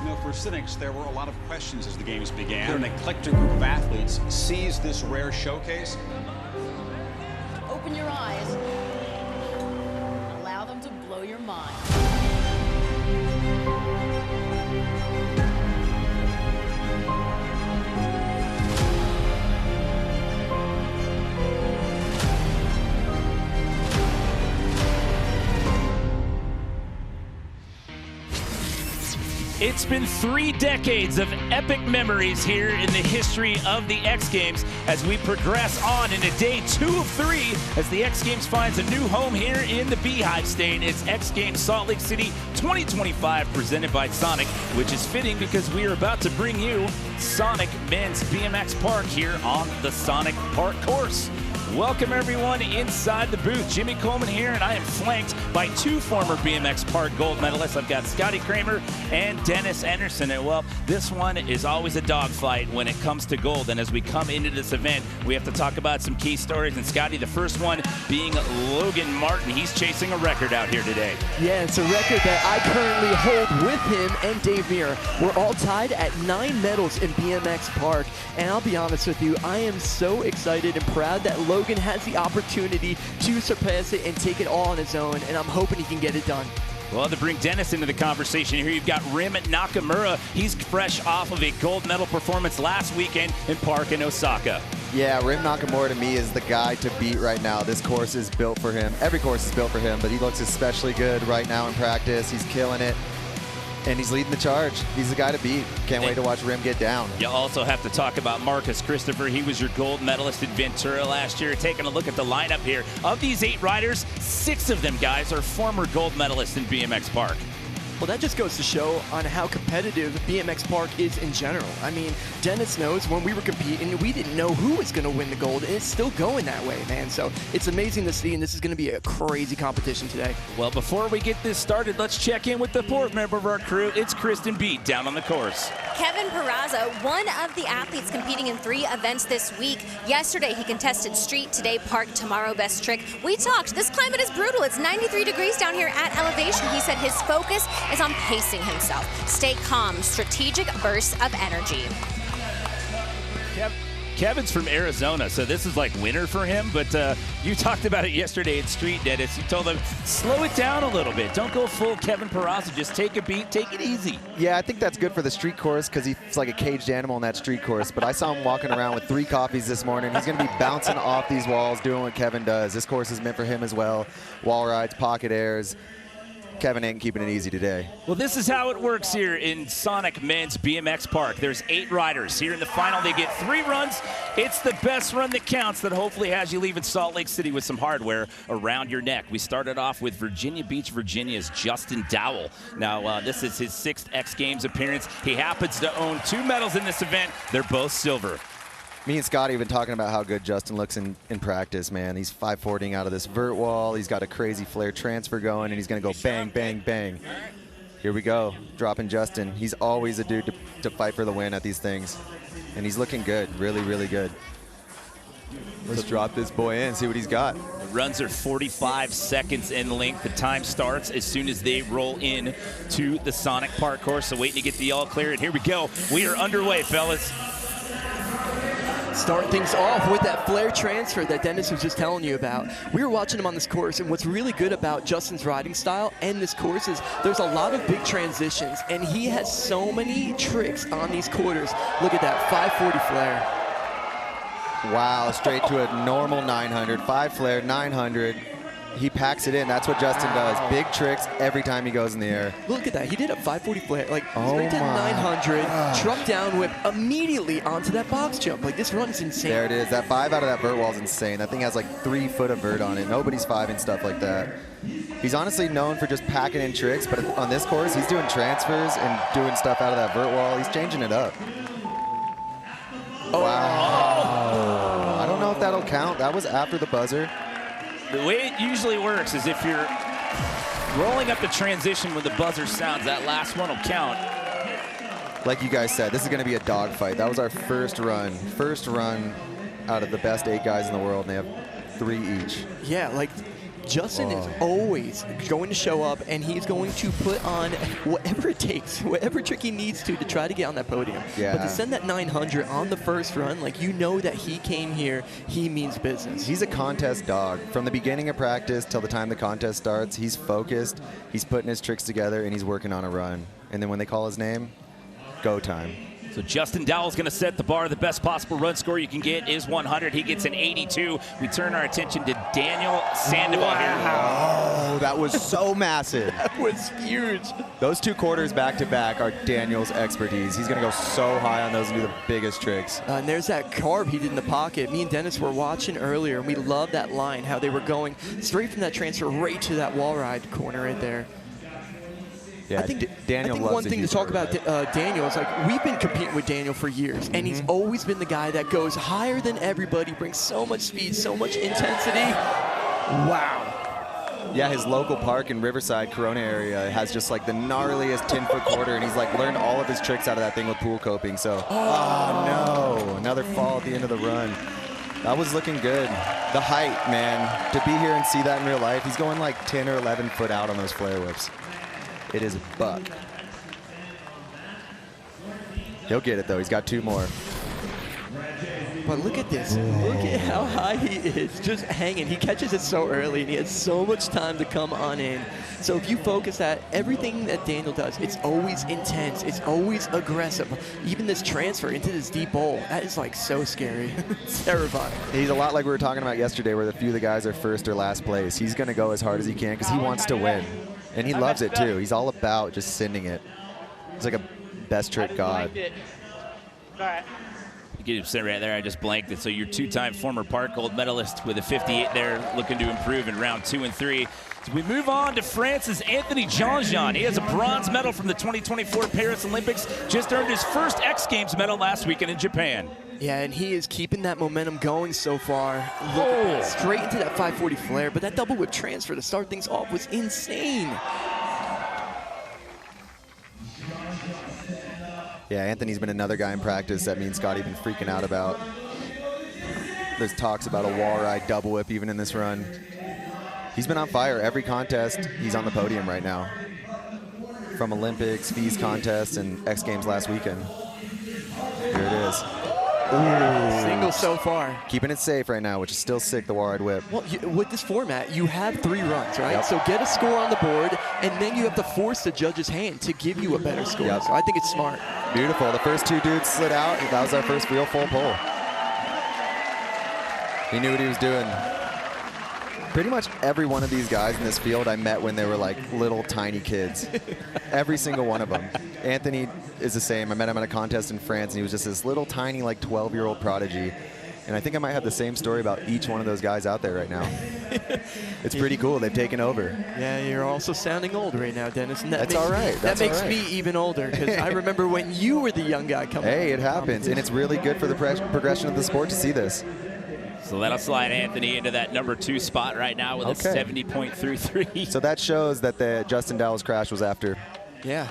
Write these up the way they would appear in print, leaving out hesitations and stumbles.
You know, for cynics, there were a lot of questions as the games began. An eclectic group of athletes seized this rare showcase. Open your eyes. Allow them to blow your mind. It's been 3 decades of epic memories here in the history of the X Games as we progress on into day 2 of 3 as the X Games finds a new home here in the Beehive State. It's X Games Salt Lake City 2025 presented by Sonic, which is fitting because we are about to bring you Sonic Men's BMX Park here on the Sonic Park course. Welcome everyone inside the booth. Jimmy Coleman here, and I am flanked by 2 former BMX Park gold medalists. I've got Scotty Kramer and Dennis Anderson. And well, this one is always a dogfight when it comes to gold. And as we come into this event, we have to talk about some key stories. And Scotty, the first one being Logan Martin. He's chasing a record out here today. Yeah, it's a record that I currently hold with him and Dave Muir. We're all tied at 9 medals in BMX Park. And I'll be honest with you, I am so excited and proud that Logan has the opportunity to surpass it and take it all on his own, and I'm hoping he can get it done. Well, to bring Dennis into the conversation here, you've got Rim Nakamura. He's fresh off of a gold medal performance last weekend in Park in Osaka. Yeah, Rim Nakamura to me is the guy to beat right now. This course is built for him. Every course is built for him, but he looks especially good right now in practice. He's killing it. And he's leading the charge. He's the guy to beat. Can't wait to watch Rim get down. You also have to talk about Marcus Christopher. He was your gold medalist in Ventura last year. Taking a look at the lineup here. Of these 8 riders, 6 of them guys are former gold medalists in BMX Park. Well, that just goes to show on how competitive BMX Park is in general. I mean, Dennis knows when we were competing, we didn't know who was going to win the gold, and it's still going that way, man. So it's amazing to see, and this is going to be a crazy competition today. Well, before we get this started, let's check in with the 4th member of our crew. It's Kristen Beat down on the course. Kevin Peraza, one of the athletes competing in 3 events this week. Yesterday, he contested street, today park, tomorrow best trick. We talked, this climate is brutal. It's 93 degrees down here at elevation. He said his focus is on pacing himself. Stay calm, strategic bursts of energy. Kevin's from Arizona, so this is like winter for him, but you talked about it yesterday at Street, Dennis. You told him, slow it down a little bit. Don't go full Kevin Peraza. Just take a beat, take it easy. Yeah, I think that's good for the street course because he's like a caged animal in that street course, but I saw him walking around with 3 coffees this morning. He's going to be bouncing off these walls, doing what Kevin does. This course is meant for him as well. Wall rides, pocket airs. Kevin ain't keeping it easy today. Well, this is how it works here in Sonic Men's BMX Park. There's 8 riders. Here in the final, they get 3 runs. It's the best run that counts that hopefully has you leaving Salt Lake City with some hardware around your neck. We started off with Virginia Beach, Virginia's Justin Dowell. Now, this is his 6th X Games appearance. He happens to own 2 medals in this event. They're both silver. Me and Scotty have been talking about how good Justin looks in practice, man. He's 540ing out of this vert wall. He's got a crazy flare transfer going, and he's going to go bang, bang, bang. Here we go, dropping Justin. He's always a dude to fight for the win at these things. And he's looking good, really, really good. Let's drop this boy in, see what he's got. The runs are 45 seconds in length. The time starts as soon as they roll in to the Sonic Park course. So waiting to get the all clear, and here we go. We are underway, fellas. Start things off with that flare transfer that Dennis was just telling you about. We were watching him on this course, and what's really good about Justin's riding style and this course is there's a lot of big transitions, and he has so many tricks on these quarters. Look at that 540 flare. Wow, straight to a normal 900, 5 flare, 900. He packs it in. That's what Justin does. Big tricks every time he goes in the air. Look at that. He did a 540 flare, like straight to 900, truck down whip immediately onto that box jump. Like, this run is insane. There it is. That 5 out of that vert wall is insane. That thing has like 3 foot of vert on it. Nobody's 5 stuff like that. He's honestly known for just packing in tricks, but on this course, he's doing transfers and doing stuff out of that vert wall. He's changing it up. Oh. Wow. I don't know if that'll count. That was after the buzzer. The way it usually works is if you're rolling up the transition when the buzzer sounds, that last one will count. Like you guys said, this is going to be a dogfight. That was our first run. First run out of the best 8 guys in the world, and they have 3 each. Yeah, like Justin is always going to show up, and he's going to put on whatever it takes, whatever trick he needs to try to get on that podium. Yeah. But to send that 900 on the first run, like, you know that he came here, he means business. He's a contest dog. From the beginning of practice till the time the contest starts, he's focused, he's putting his tricks together, and he's working on a run. And then when they call his name, go time. So Justin Dowell's going to set the bar. The best possible run score you can get is 100. He gets an 82. We turn our attention to Daniel Sandoval here. Oh, that was so massive. That was huge. Those 2 quarters back-to-back are Daniel's expertise. He's going to go so high on those and do the biggest tricks. And there's that carve he did in the pocket. Me and Dennis were watching earlier, and we love that line, how they were going straight from that transfer right to that wall ride corner right there. Yeah, I think Daniel I think loves one thing to talk about Daniel is, like, we've been competing with Daniel for years, and he's always been the guy that goes higher than everybody, brings so much speed, so much intensity. Wow. Yeah, his local park in Riverside, Corona area, has just like the gnarliest 10-foot quarter, and he's like learned all of his tricks out of that thing with pool coping. So, oh no, another fall at the end of the run. That was looking good. The height, man, to be here and see that in real life, he's going like 10 or 11 foot out on those flare whips. It is a buck. He'll get it, though. He's got 2 more. But look at this. Look at how high he is, just hanging. He catches it so early, and he has so much time to come on in. So if you focus at everything that Daniel does, it's always intense. It's always aggressive. Even this transfer into this deep bowl, that is, like, so scary. It's terrifying. He's a lot like we were talking about yesterday, where the few of the guys are first or last place. He's going to go as hard as he can because he wants to win. And he loves it, too. He's all about just sending it. He's like a best trick god. You get him sitting right there. I just blanked it. So your 2-time former Park gold medalist with a 58 there, looking to improve in round 2 and 3. So we move on to France's Anthony Jean-Jean. He has a bronze medal from the 2024 Paris Olympics. Just earned his first X Games medal last weekend in Japan. Yeah, and he is keeping that momentum going so far. Look, straight into that 540 flare, but that double whip transfer to start things off was insane. Yeah, Anthony's been another guy in practice that me and Scotty been freaking out about. There's talks about a wall ride double whip even in this run. He's been on fire every contest. He's on the podium right now. From Olympics, FEES contests, and X Games last weekend. Here it is. Ooh. Single so far. Keeping it safe right now, which is still sick, the wall ride whip. Well, with this format, you have 3 runs, right? Yep. So get a score on the board, and then you have to force the judge's hand to give you a better score. Yep. So I think it's smart. Beautiful. The first 2 dudes slid out. That was our first real full pull. He knew what he was doing. Pretty much every one of these guys in this field I met when they were like little tiny kids. Every single one of them. Anthony is the same. I met him at a contest in France, and he was just this little tiny, like 12-year-old prodigy. And I think I might have the same story about each one of those guys out there right now. It's pretty cool. They've taken over. Yeah, you're also sounding old right now, Dennis. And That's all right. That makes me even older, because I remember when you were the young guy coming. Hey, it happens, and it's really good for the progression of the sport to see this. So that'll slide Anthony into that number 2 spot right now with a 70.33. So that shows that the Justin Dowell's crash was after. Yeah,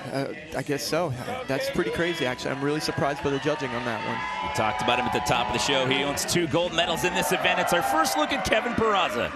I guess so. That's pretty crazy, actually. I'm really surprised by the judging on that one. We talked about him at the top of the show. He owns 2 gold medals in this event. It's our first look at Kevin Peraza.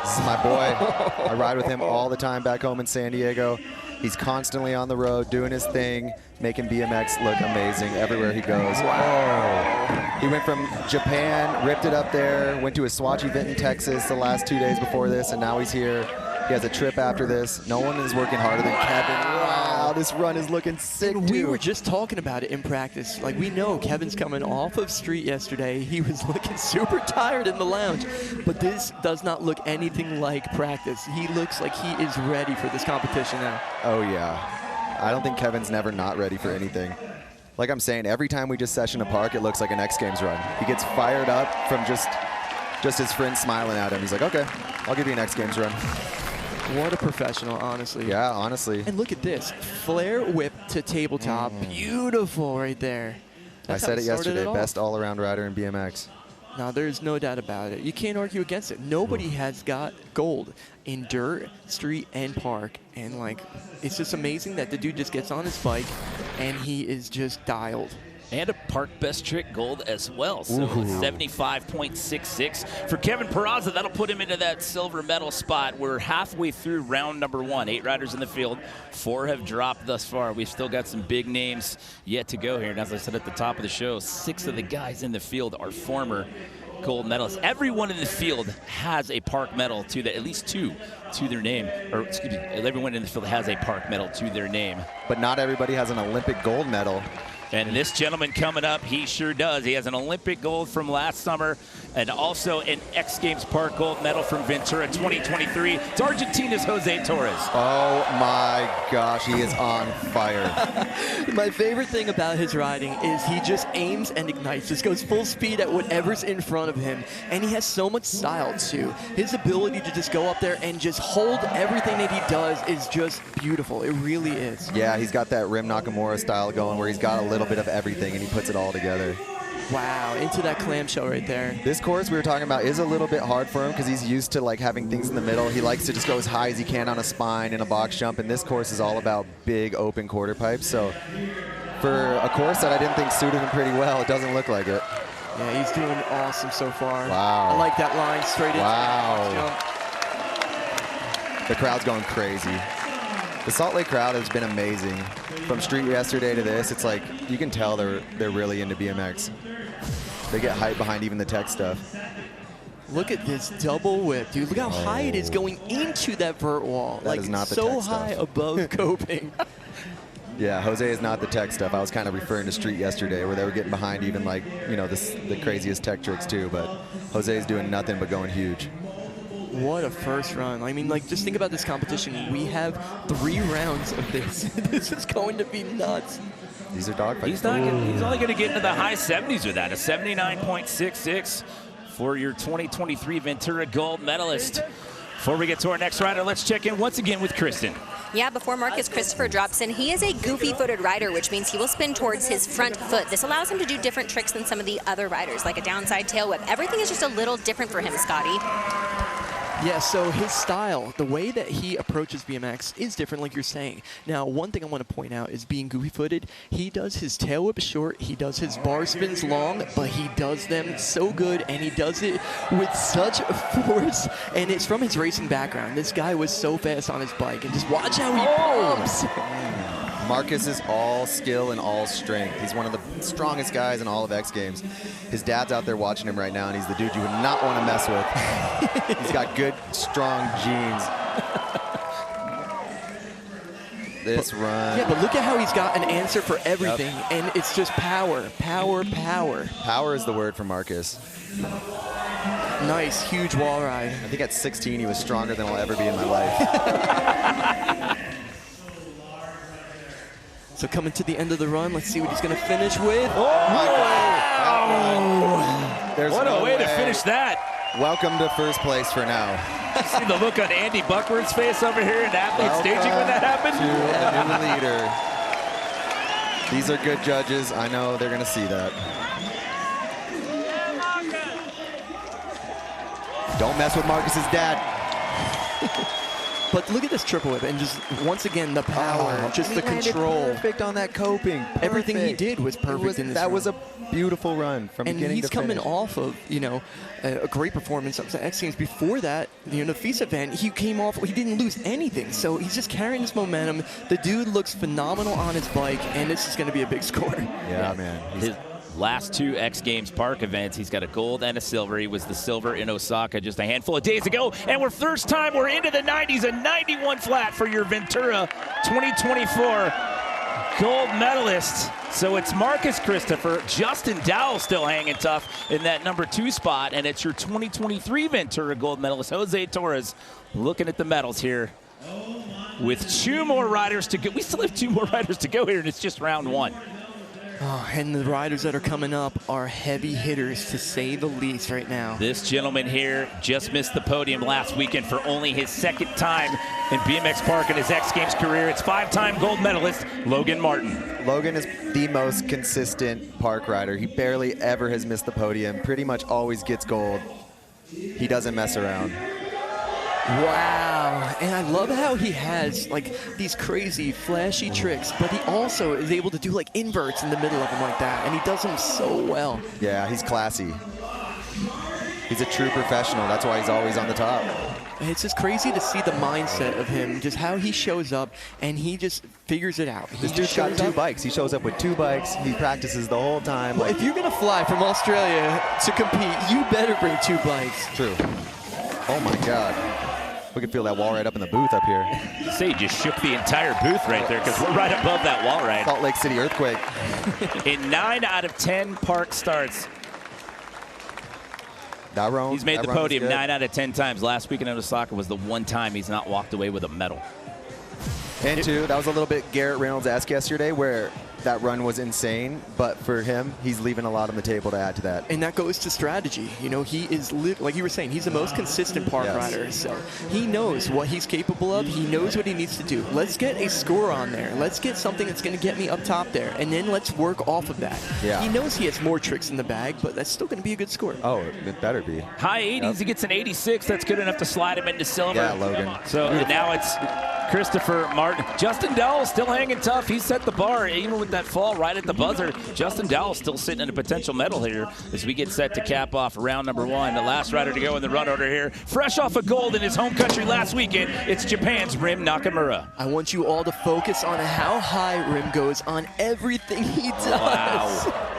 This is my boy. I ride with him all the time back home in San Diego. He's constantly on the road doing his thing, making BMX look amazing everywhere he goes. Wow. He went from Japan, ripped it up there, went to a Swatch event in Texas the last 2 days before this, and now he's here. He has a trip after this. No one is working harder than Kevin. Wow, this run is looking sick, dude. We were just talking about it in practice. Like, we know Kevin's coming off of street yesterday. He was looking super tired in the lounge. But this does not look anything like practice. He looks like he is ready for this competition now. Oh, yeah. I don't think Kevin's never not ready for anything. Like I'm saying, every time we just session a park, it looks like an X Games run. He gets fired up from just his friends smiling at him. He's like, okay, I'll give you an X Games run. What a professional, honestly. Yeah, honestly. And look at this. Flare whip to tabletop. Beautiful right there. That's I said it yesterday, best all-around rider in BMX. No, there's no doubt about it. You can't argue against it. Nobody has got gold in dirt, street, and park. And, like, it's just amazing that the dude just gets on his bike and he is just dialed. And a Park Best Trick gold as well. So 75.66 for Kevin Peraza. That'll put him into that silver medal spot. We're halfway through round number 1. 8 riders in the field. 4 have dropped thus far. We've still got some big names yet to go here. And as I said at the top of the show, 6 of the guys in the field are former gold medalists. Everyone in the field has a Park medal to at least 2 to their name. Or excuse me, everyone in the field has a Park medal to their name. But not everybody has an Olympic gold medal. And this gentleman coming up, he sure does. He has an Olympic gold from last summer and also an X Games Park gold medal from Ventura 2023. It's Argentina's Jose Torres. Oh my gosh, he is on fire. My favorite thing about his riding is he just aims and ignites. Just goes full speed at whatever's in front of him. And he has so much style too. His ability to just go up there and just hold everything that he does is just beautiful. It really is. Yeah, he's got that Rim Nakamura style going where he's got a little bit of everything and he puts it all together. Wow, into that clamshell right there. This course we were talking about is a little bit hard for him because he's used to like having things in the middle. He likes to just go as high as he can on a spine and a box jump, and this course is all about big open quarter pipes. So for a course that I didn't think suited him pretty well, it doesn't look like it. Yeah, he's doing awesome so far. Wow. I like that line straight into wow. The crowd's going crazy. The Salt Lake crowd has been amazing. From street yesterday to this, it's like you can tell they're really into BMX. They get hype behind even the tech stuff. Look at this double whip, dude. Look how high it is going into that vert wall. That like is not the so tech high stuff. above coping. Yeah, Jose is not the tech stuff. I was kind of referring to street yesterday where they were getting behind even like, you know, the craziest tech tricks too, but Jose is doing nothing but going huge. What a first run. I mean, like, just think about this competition. We have 3 rounds of this. This is going to be nuts. These are dogfights. He's only going to get into the high 70s with that. A 79.66 for your 2023 Ventura gold medalist. Before we get to our next rider, let's check in once again with Kristen. Yeah, before Marcus Christopher drops in, he is a goofy-footed rider, which means he will spin towards his front foot. This allows him to do different tricks than some of the other riders, like a downside tail whip. Everything is just a little different for him, Scotty. Yeah, so his style, the way that he approaches BMX is different, like you're saying. Now, one thing I want to point out is being goofy-footed, he does his tail whip short, he does his bar spins long, but he does them so good, and he does it with such force, and it's from his racing background. This guy was so fast on his bike, and just watch how he pumps. Marcus is all skill and all strength. He's one of the strongest guys in all of X Games. His dad's out there watching him right now, and he's the dude you would not want to mess with. He's got good, strong genes. This run. Yeah, but look at how he's got an answer for everything, and it's just power, power, power. Power is the word for Marcus. Nice, huge wall ride. I think at 16 he was stronger than I'll ever be in my life. So coming to the end of the run, let's see what he's going to finish with. Oh, wow! What a way to finish that. Welcome to first place for now. See the look on Andy Buckworth's face over here in athlete staging when that happened? To the new leader. These are good judges. I know they're going to see that. Don't mess with Marcus's dad. But look at this triple whip, and just once again the power, just the control. Perfect on that coping. Perfect. Everything he did was perfect in this That run. was a beautiful run from beginning to finish. And he's coming off of, you know, a great performance at X Games. Before that, you know, the FISA event, he came off, he didn't lose anything. So he's just carrying this momentum. The dude looks phenomenal on his bike, and this is going to be a big score. Yeah, man. His last 2 X Games Park events, he's got a gold and a silver. He was the silver in Osaka just a handful of days ago. And first time we're into the 90s, a 91 flat for your Ventura 2024 gold medalist. So it's Marcus Christopher, Justin Dowell still hanging tough in that number 2 spot. And it's your 2023 Ventura gold medalist, Jose Torres, looking at the medals here. With 2 more riders to go. We still have 2 more riders to go here, and it's just round 1. Oh, and the riders that are coming up are heavy hitters, to say the least, right now. This gentleman here just missed the podium last weekend for only his 2nd time in BMX Park in his X Games career. It's 5-time gold medalist Logan Martin. Logan is the most consistent park rider. He barely ever has missed the podium. Pretty much always gets gold. He doesn't mess around. Wow, and I love how he has like these crazy flashy tricks, but he also is able to do like inverts in the middle of them like that, and he does them so well. Yeah, he's classy. He's a true professional. That's why he's always on the top. It's just crazy to see the mindset of him, just how he shows up, and he just figures it out. This dude's got 2 bikes. He shows up with 2 bikes. He practices the whole time. Well, if you're going to fly from Australia to compete, you better bring 2 bikes. True. Oh, my God. We can feel that wall right up in the booth up here. Say you just shook the entire booth right there because we're right above that wall ride. Salt Lake City earthquake. In 9 out of 10 park starts, he's made the podium 9 out of 10 times. Last weekend in Osaka was the one time he's not walked away with a medal. And 2, that was a little bit Garrett Reynolds-esque yesterday where that run was insane, but for him, he's leaving a lot on the table to add to that. And that goes to strategy. You know, he is, like you were saying, he's the most consistent park rider. So he knows what he's capable of. He knows what he needs to do. Let's get a score on there. Let's get something that's going to get me up top there. And then let's work off of that. Yeah. He knows he has more tricks in the bag, but that's still going to be a good score. Oh, it better be. High 80s, he gets an 86. That's good enough to slide him into silver. Yeah, Logan. So now it's Christopher Martin. Justin Dowell still hanging tough. He set the bar even with that fall right at the buzzer. Justin Dowell still sitting in a potential medal here as we get set to cap off round number 1. The last rider to go in the run order here. Fresh off of gold in his home country last weekend, it's Japan's Rim Nakamura. I want you all to focus on how high Rim goes on everything he does. Wow.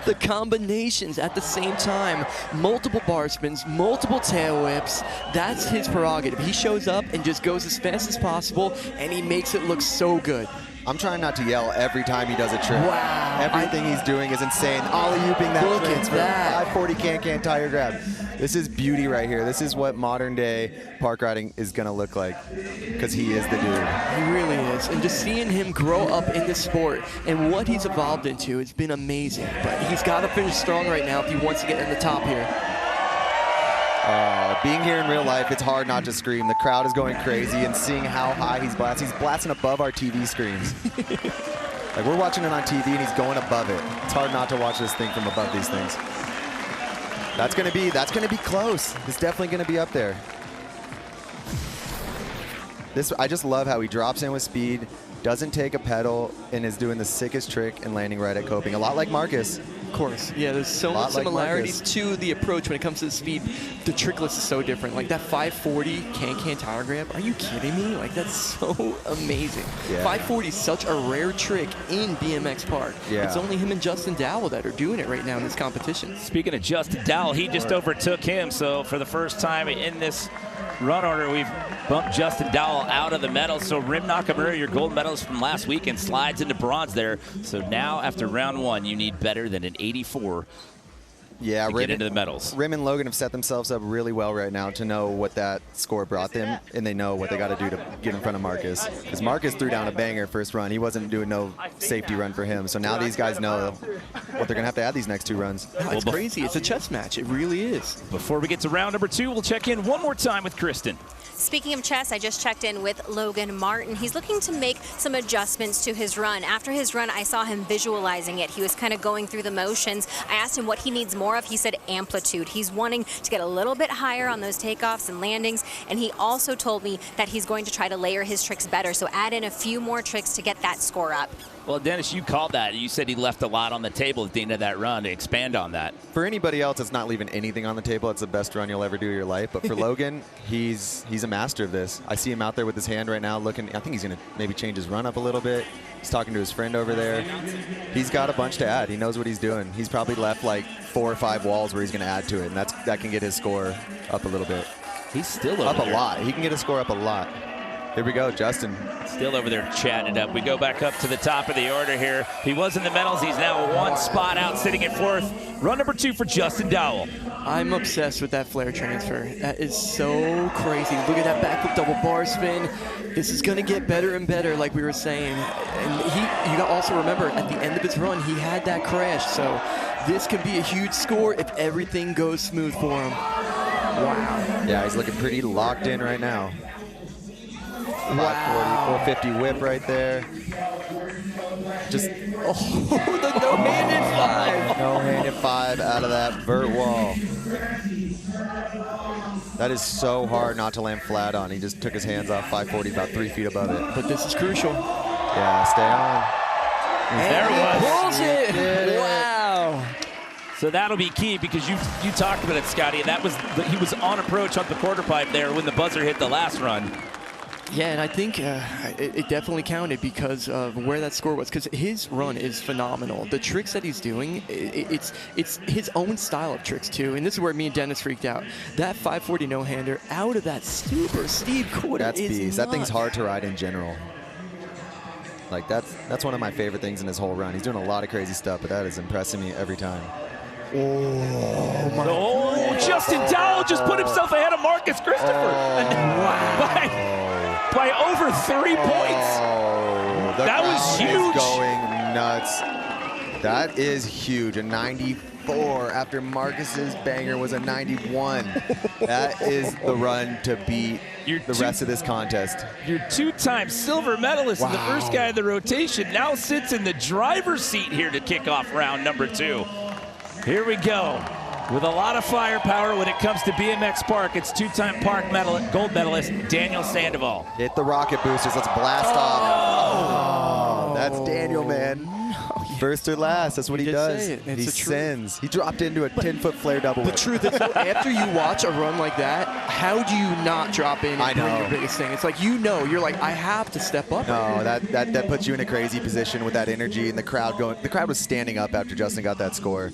The combinations at the same time, multiple bar spins, multiple tail whips, that's his prerogative. He shows up and just goes as fast as possible, and he makes it look so good. I'm trying not to yell every time he does a trick. Wow. Everything he's doing is insane. Ollie-ooping that Look at transfer. that. 540 can-can tire grab. This is beauty right here. This is what modern day park riding is going to look like because he is the dude. He really is. And just seeing him grow up in this sport and what he's evolved into has been amazing. But he's got to finish strong right now if he wants to get in the top here. Being here in real life, it's hard not to scream. The crowd is going crazy, and seeing how high he's blasting. He's blasting above our TV screens. Like, we're watching it on TV, and he's going above it. It's hard not to watch this thing from above these things. That's gonna be close. It's definitely gonna be up there. I just love how he drops in with speed, doesn't take a pedal, and is doing the sickest trick and landing right at coping. A lot like Marcus. Of course. Yeah, there's so much similarities to the approach when it comes to the speed. The trick list is so different. Like that 540 can-can tower grab, are you kidding me? Like, that's so amazing. Yeah. 540 is such a rare trick in BMX Park. Yeah. It's only him and Justin Dowell that are doing it right now in this competition. Speaking of Justin Dowell, he just overtook him. So for the first time in this run order, we've bumped Justin Dowell out of the medal. So Rim Nakamura, your gold medalist from last weekend, slides into bronze there. So now after round 1, you need better than an 84 to get into the medals. Rim and Logan have set themselves up really well right now to know what that score brought them, and they know what they got to do to get in front of Marcus. Because Marcus threw down a banger first run. He wasn't doing no safety run for him. So now these guys know what they're going to have to add these next 2 runs. Oh, it's crazy. It's a chess match. It really is. Before we get to round number 2, we'll check in one more time with Kristen. Speaking of chess, I just checked in with Logan Martin. He's looking to make some adjustments to his run. After his run, I saw him visualizing it. He was kind of going through the motions. I asked him what he needs more of. He said amplitude. He's wanting to get a little bit higher on those takeoffs and landings. And he also told me that he's going to try to layer his tricks better. So add in a few more tricks to get that score up. Well, Dennis, you called that. You said he left a lot on the table at the end of that run. To expand on that. For anybody else, it's not leaving anything on the table. It's the best run you'll ever do in your life. But for Logan, he's a master of this. I see him out there with his hand right now looking. I think he's going to maybe change his run up a little bit. He's talking to his friend over there. He's got a bunch to add. He knows what he's doing. He's probably left like 4 or 5 walls where he's going to add to it, and that can get his score up a little bit. He's still up over a lot. He can get his score up a lot. Here we go, Justin. Still over there chatting it up. We go back up to the top of the order here. He was in the medals. He's now 1 spot out, sitting at 4th. Run number 2 for Justin Dowell. I'm obsessed with that flare transfer. That is so crazy. Look at that backflip double bar spin. This is going to get better and better, like we were saying. And you got to also remember, at the end of his run, he had that crash. So this could be a huge score if everything goes smooth for him. Wow. Yeah, he's looking pretty locked in right now. Wow. 450 whip right there. Just the no-handed 5. No-handed 5 out of that vert wall. That is so hard not to land flat on. He just took his hands off 540, about 3 feet above it. But this is crucial. Yeah, stay on. There it was. Pulls it. Wow. So that'll be key because you talked about it, Scotty. That was he was on approach on the quarter pipe there when the buzzer hit the last run. Yeah, and I think it definitely counted because of where that score was. Because his run is phenomenal. The tricks that he's doing, it's his own style of tricks too. And this is where me and Dennis freaked out. That 540 no-hander out of that super steep quarter. That's is beast. That thing's nuts. hard to ride in general. Like that's one of my favorite things in his whole run. He's doing a lot of crazy stuff, but that is impressing me every time. Oh, Justin Dowell just put himself ahead of Marcus Christopher. By over 3 points. That was huge. Going nuts. That is huge. A 94 after Marcus's banger was a 91. That is the run to beat the rest of this contest. Your two-time silver medalist and the first guy in the rotation now sits in the driver's seat here to kick off round number 2. Here we go. With a lot of firepower when it comes to BMX Park, it's two-time Park gold medalist Daniel Sandoval. Hit the rocket boosters. Let's blast off. That's Daniel, man. First or last. That's what he does. He sends. He dropped into a 10-foot flare double. The truth is, after you watch a run like that, how do you not drop in and bring your biggest thing? It's like, you're like, I have to step up. No, that puts you in a crazy position with that energy and the crowd going. The crowd was standing up after Justin got that score.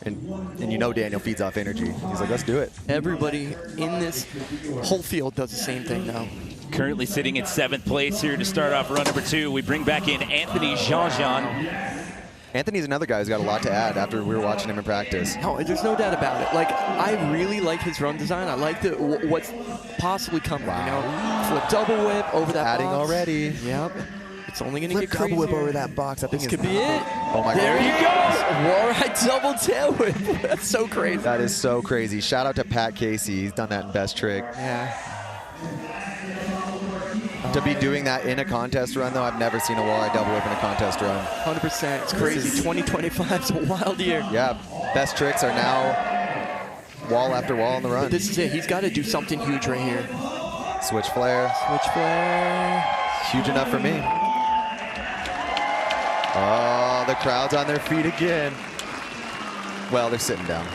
And you know Daniel feeds off energy. He's like, let's do it. Everybody in this whole field does the same thing now. Currently sitting in 7th place here to start off run number 2. We bring back in Anthony Jean-Jean. Anthony's another guy who's got a lot to add after we were watching him in practice. No, there's no doubt about it. Like, I really like his run design. I like what's possibly coming. You know, flip double whip over that Adding box. already. Yep. It's only going to get crazy. Double whip over that box. This could be it. Oh my God. There you go. Wall ride double tail whip. That's so crazy. That is so crazy. Shout out to Pat Casey. He's done that in Best Trick. Yeah. To be doing that in a contest run, though, I've never seen a wall ride double whip in a contest run. 100%. It's crazy. 2025 is a wild year. Yeah. Best Tricks are now wall after wall on the run. But this is it. He's got to do something huge right here. Switch flare. Switch flare. Huge enough for me. Oh, the crowd's on their feet again. Well, they're sitting down.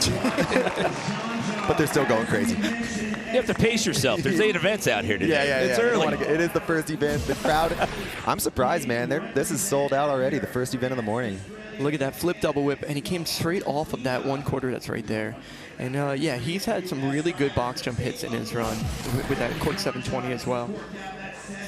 But they're still going crazy. You have to pace yourself. There's 8 events out here today. Yeah. It's early. It is the first event. The crowd. I'm surprised, man. This is sold out already. The first event of the morning. Look at that flip double whip, and he came straight off of that 1/4 that's right there. And yeah, he's had some really good box jump hits in his run with that cork 720 as well.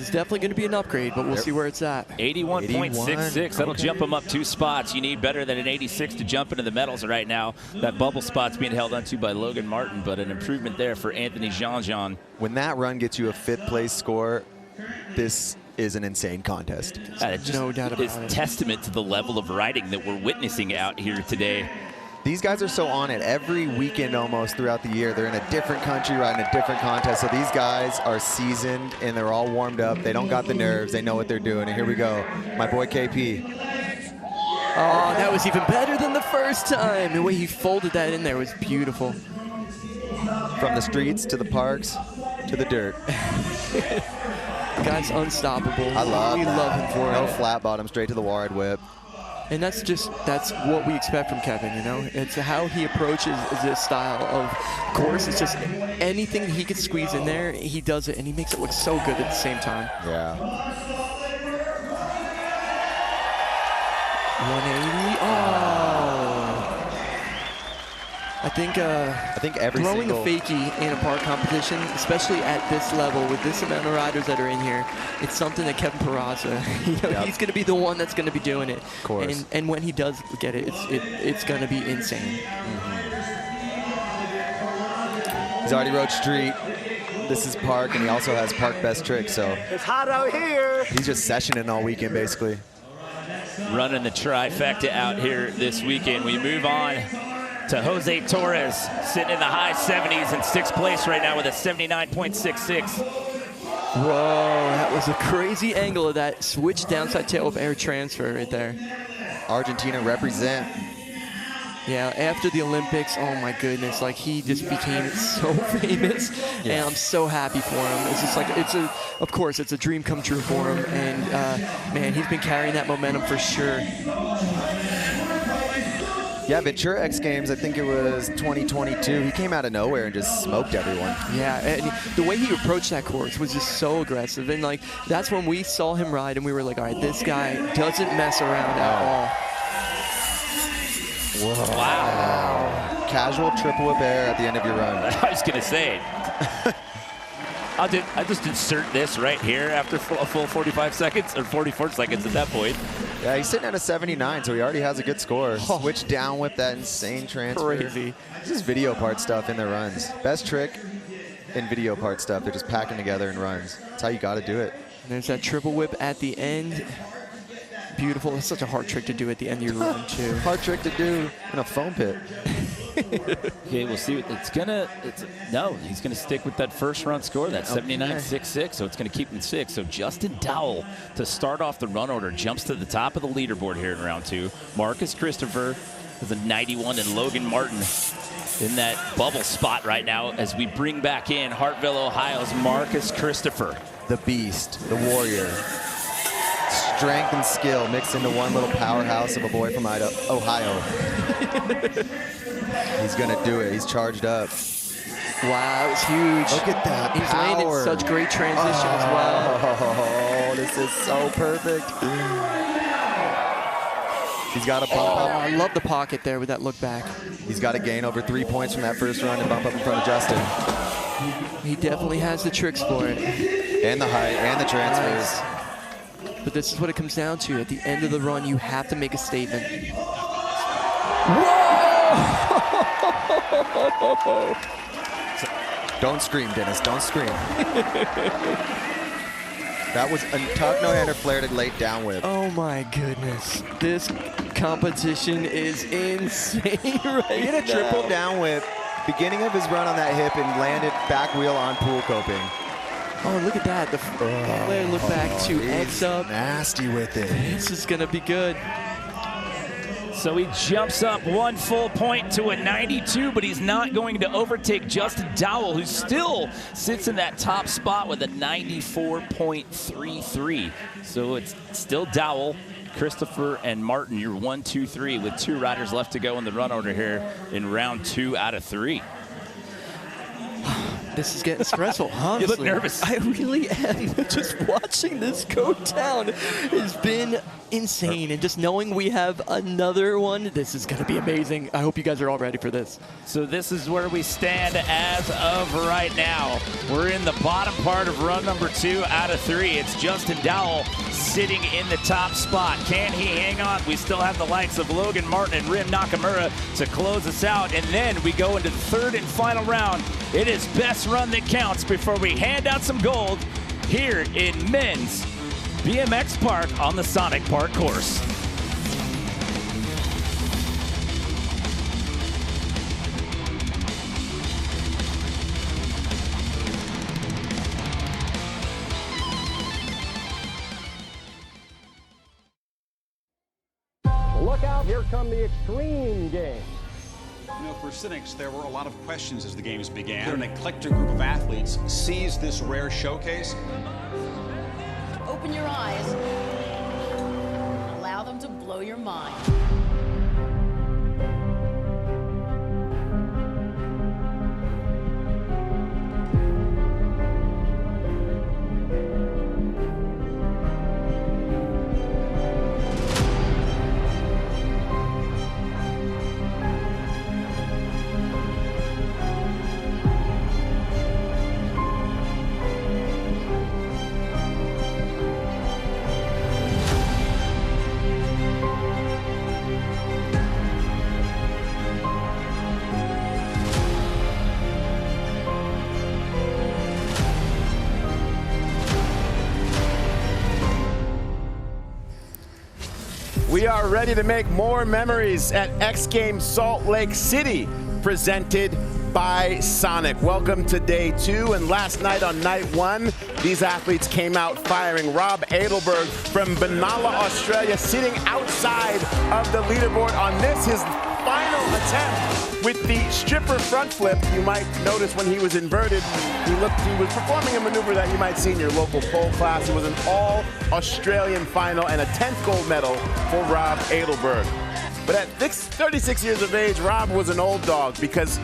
It's definitely going to be an upgrade, but we'll see where it's at. 81.66. That'll jump him up 2 spots. You need better than an 86 to jump into the medals right now. That bubble spot's being held onto by Logan Martin, but an improvement there for Anthony Jean-Jean. When that run gets you a 5th place score, this is an insane contest. No doubt about it. It's testament to the level of riding that we're witnessing out here today. These guys are so on it. Every weekend almost throughout the year, they're in a different country riding a different contest. So these guys are seasoned and they're all warmed up. They don't got the nerves. They know what they're doing. And here we go. My boy KP. Oh, that was even better than the first time. The way he folded that in there was beautiful. From the streets to the parks to the dirt. Guy's unstoppable. I love We that. love him for No it. flat bottom, straight to the wall ride whip. And that's what we expect from Kevin, you know? It's how he approaches this style of course. It's just anything he can squeeze in there, he does it, and he makes it look so good at the same time. Yeah. 180. Oh. I think every throwing single a fakie in a park competition, especially at this level with this amount of riders that are in here, it's something that Kevin Peraza, he's going to be the one that's going to be doing it. Of course. And when he does get it, it's going to be insane. He's already rode street. This is park, and he also has park best trick. So it's hot out here. He's just sessioning all weekend, basically. Running the trifecta out here this weekend. We move on to Jose Torres, sitting in the high 70s in 6th place right now with a 79.66. Whoa, that was a crazy angle of that switch downside tail of air transfer right there. Argentina represent. Yeah, after the Olympics, oh my goodness, like he just became so famous, and I'm so happy for him. It's just like, of course, it's a dream come true for him, and man, he's been carrying that momentum for sure. Yeah, Ventura X Games, I think it was 2022. He came out of nowhere and just smoked everyone. Yeah, and the way he approached that course was just so aggressive. And like, that's when we saw him ride and we were like, all right, this guy doesn't mess around at all. Whoa. Wow. Casual triple whip air at the end of your run. I was going to say. I just insert this right here after a full 45 seconds or 44 seconds at that point. Yeah, he's sitting at a 79, so he already has a good score. Oh. Switch down whip, that insane transfer. Crazy. This is video part stuff in their runs. Best trick in video part stuff. They're just packing together in runs. That's how you got to do it. And there's that triple whip at the end. Beautiful. It's such a hard trick to do at the end of your run, too. Hard trick to do in a foam pit. Okay, we'll see. No, he's going to stick with that first run score, that 79.66, so it's going to keep him 6. So Justin Dowell, to start off the run order, jumps to the top of the leaderboard here in round 2. Marcus Christopher with a 91, and Logan Martin in that bubble spot right now as we bring back in Hartville, Ohio's Marcus Christopher. The beast, the warrior. Strength and skill mixed into one little powerhouse of a boy from Ohio. He's going to do it. He's charged up. Wow, it was huge. Look at that He's power. landed such great transition as well. Oh, this is so perfect. He's got to bump up. I love the pocket there with that look back. He's got to gain over 3 points from that first run and bump up in front of Justin. He definitely has the tricks for it. And the height and the transfers. But this is what it comes down to. At the end of the run, you have to make a statement. Whoa! Don't scream, Dennis. Don't scream. That was a tuck no-hander flare to late down whip. Oh my goodness. This competition is insane right He hit a triple now. down whip, beginning of his run on that hip, and landed back wheel on pool coping. Oh, look at that. The flare look back to X up. Nasty with it. This is going to be good. So he jumps up 1 full point to a 92, but he's not going to overtake Justin Dowell, who still sits in that top spot with a 94.33. So it's still Dowell, Christopher, and Martin. You're 1, 2, 3 with 2 riders left to go in the run order here in round 2 out of 3. This is getting stressful, honestly. You look nervous. I really am. Just watching this go down has been insane. And just knowing we have another one, this is going to be amazing. I hope you guys are all ready for this. So this is where we stand as of right now. We're in the bottom part of run number 2 out of 3. It's Justin Dowell sitting in the top spot. Can he hang on? We still have the likes of Logan Martin and Rim Nakamura to close us out. And then we go into the third and final round. It is best run that counts before we hand out some gold here in men's BMX Park on the Sonic Park course. Look out, here come the Extreme Games. You know, for cynics, there were a lot of questions as the games began. An eclectic group of athletes seized this rare showcase. Open your eyes. Allow them to blow your mind. We are ready to make more memories at X Games Salt Lake City, presented by Sonic. Welcome to day 2, and last night on night 1, these athletes came out firing. Rob Adelberg from Benalla, Australia, sitting outside of the leaderboard on this, his final attempt with the stripper front flip. You might notice when he was inverted, he was performing a maneuver that you might see in your local pole class. It was an all-Australian final and a 10th gold medal for Rob Adelberg. But at 36 years of age, Rob was an old dog because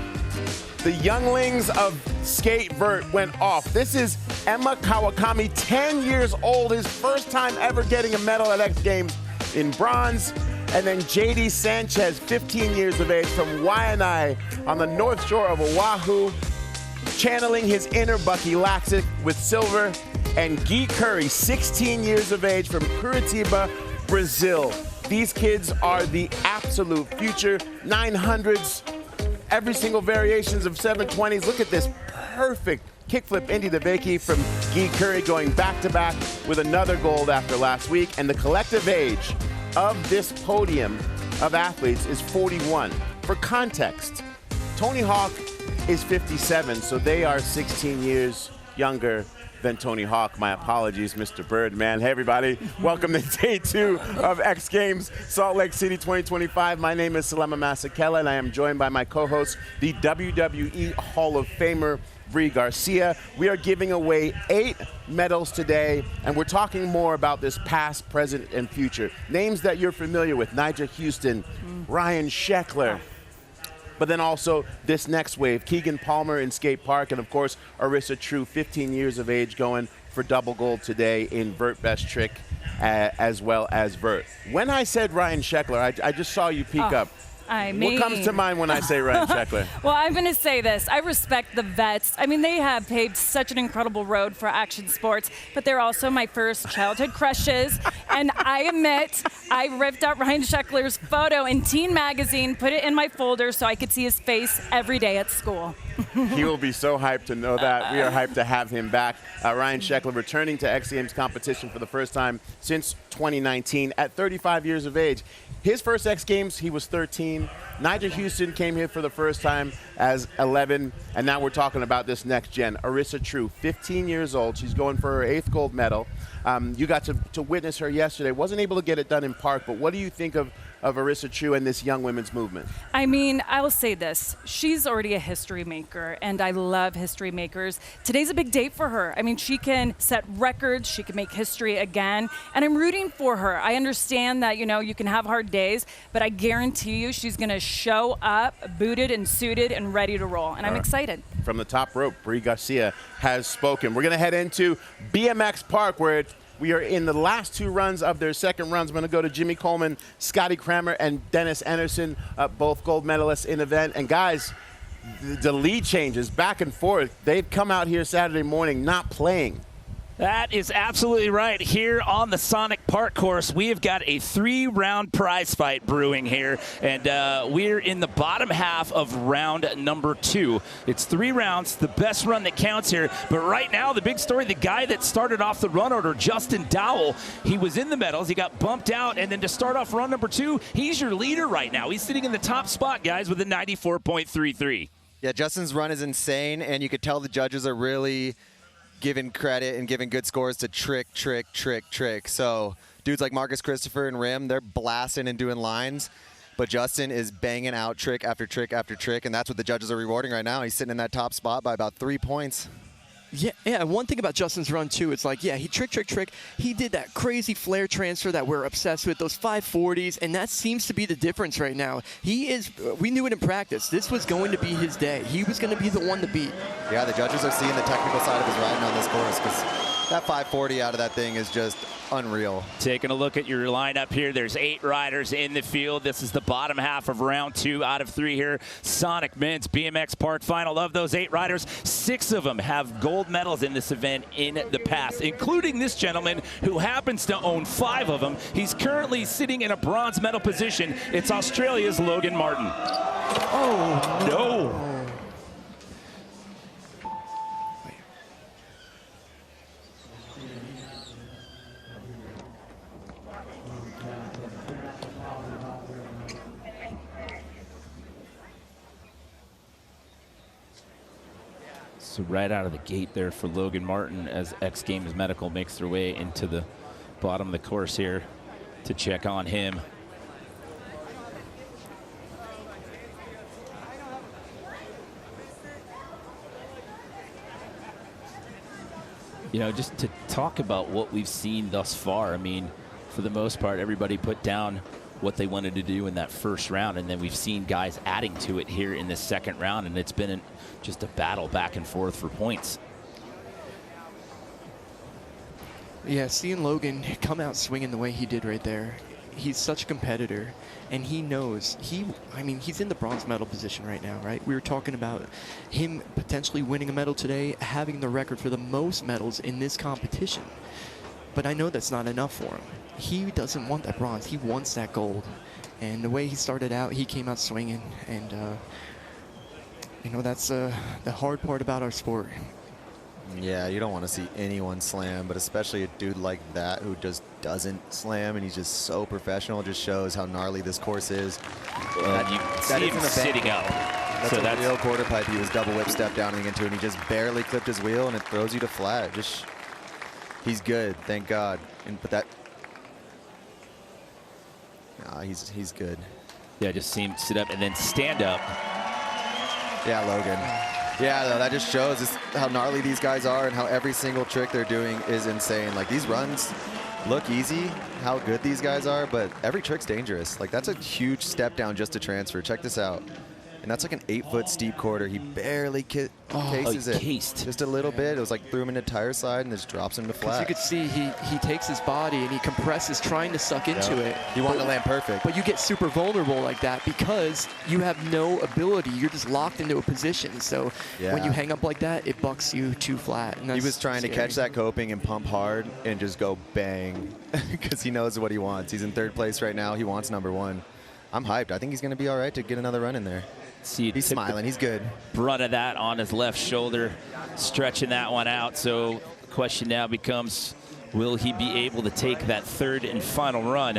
the younglings of skate vert went off. This is Emma Kawakami, 10 years old, his first time ever getting a medal at X Games in bronze. And then JD Sanchez, 15 years of age, from Waianae on the north shore of Oahu, channeling his inner Bucky Laxick with silver. And Guy Curry, 16 years of age, from Curitiba, Brazil. These kids are the absolute future. 900s, every single variations of 720s. Look at this perfect kickflip Indy the Vacay from Guy Curry, going back-to-back with another gold after last week. And the collective age of this podium of athletes is 41. For context, Tony Hawk is 57, so they are 16 years younger than Tony Hawk. My apologies, Mr. Birdman. Hey, everybody. Welcome to day 2 of X Games Salt Lake City 2025. My name is Salema Masekela, and I am joined by my co-host, the WWE Hall of Famer, Brie Garcia. We are giving away 8 medals today, and we're talking more about this past, present, and future. Names that you're familiar with: Nigel Houston, Ryan Sheckler, but then also this next wave, Keegan Palmer in skate park, and of course, Arissa True, 15 years of age, going for double gold today in vert best trick as well as vert. When I said Ryan Sheckler, I just saw you peek up. I mean, what comes to mind when I say Ryan Sheckler? Well, I'm going to say this. I respect the vets. I mean, they have paved such an incredible road for action sports, but they're also my first childhood crushes. And I admit, I ripped out Ryan Sheckler's photo in Teen Magazine, put it in my folder so I could see his face every day at school. He will be so hyped to know that. We are hyped to have him back. Ryan Sheckler returning to X Games competition for the first time since 2019 at 35 years of age. His first X Games, he was 13. Nigel Houston came here for the first time as 11, and now we're talking about this next gen. Arissa True, 15 years old. She's going for her 8th gold medal. You got to witness her yesterday. Wasn't able to get it done in park, but what do you think of Arissa True and this young women's movement? I mean, I will say this. She's already a history maker, and I love history makers. Today's a big day for her. I mean, she can set records. She can make history again, and I'm rooting for her. I understand that, you know, you can have hard days, but I guarantee you she's going to show up booted and suited and ready to roll, and I'm excited. From the top rope, Brie Garcia has spoken. We're going to head into BMX Park, where we are in the last 2 runs of their second runs. I'm going to go to Jimmy Coleman, Scotty Kramer, and Dennis Anderson, both gold medalists in the event. And guys, the lead changes back and forth. They've come out here Saturday morning not playing. That is absolutely right. Here on the Sonic Park course, we have got a 3-round prize fight brewing here, and we're in the bottom half of round number 2. It's 3 rounds, the best run that counts here, but right now the big story, the guy that started off the run order, Justin Dowell, he was in the medals, he got bumped out, and then to start off run number 2, he's your leader right now. He's sitting in the top spot, guys, with a 94.33. Yeah, Justin's run is insane, and you could tell the judges are really giving credit and giving good scores to trick. So dudes like Marcus Christopher and Rim, they're blasting and doing lines, but Justin is banging out trick after trick after trick, and that's what the judges are rewarding right now. He's sitting in that top spot by about 3 points. Yeah, one thing about Justin's run, too, it's like, yeah, he trick. He did that crazy flare transfer that we're obsessed with, those 540s, and that seems to be the difference right now. We knew it in practice. This was going to be his day. He was going to be the one to beat. Yeah, the judges are seeing the technical side of his riding on this course, because that 540 out of that thing is just unreal. Taking a look at your lineup here, there's 8 riders in the field. This is the bottom half of round 2 out of 3 here. Sonic Men's BMX Park Final. Of those 8 riders, 6 of them have gold medals in this event in the past, including this gentleman who happens to own 5 of them. He's currently sitting in a bronze medal position. It's Australia's Logan Martin. Oh, no. So right out of the gate there for Logan Martin as X Games Medical makes their way into the bottom of the course here to check on him. You know, just to talk about what we've seen thus far, I mean, for the most part, everybody put down what they wanted to do in that first round, and then we've seen guys adding to it here in the second round, and it's been just a battle back and forth for points. Yeah, seeing Logan come out swinging the way he did right there, he's such a competitor, and he knows, I mean, he's in the bronze medal position right now, right? We were talking about him potentially winning a medal today, having the record for the most medals in this competition. But I know that's not enough for him. He doesn't want that bronze. He wants that gold. And the way he started out, he came out swinging. And, you know, that's the hard part about our sport. Yeah, you don't want to see anyone slam, but especially a dude like that who just doesn't slam, and he's just so professional. It just shows how gnarly this course is. You see him sitting up. That's So a real quarter pipe. He was double whip step downing into, and he just barely clipped his wheel, and it throws you to flat. Just, he's good, thank God. But that, nah, he's good. Yeah, just see him sit up and then stand up. Yeah, Logan. Yeah, though, that just shows how gnarly these guys are and how every single trick they're doing is insane. Like, these runs look easy, how good these guys are, but every trick's dangerous. Like, that's a huge step down just to transfer. Check this out. And that's like an 8-foot steep quarter. He barely cases it. Cased. Just a little bit. It was like threw him into tire slide and just drops him to flat. You could see he takes his body and he compresses, trying to suck into it. He wanted to land perfect. But you get super vulnerable like that because you have no ability. You're just locked into a position. So when you hang up like that, it bucks you too flat. And he was trying to catch that coping and pump hard and just go bang because he knows what he wants. He's in third place right now. He wants #1. I'm hyped. I think he's going to be all right to get another run in there. He's smiling. He's good. Brunt of that on his left shoulder, stretching that one out. So the question now becomes, will he be able to take that third and final run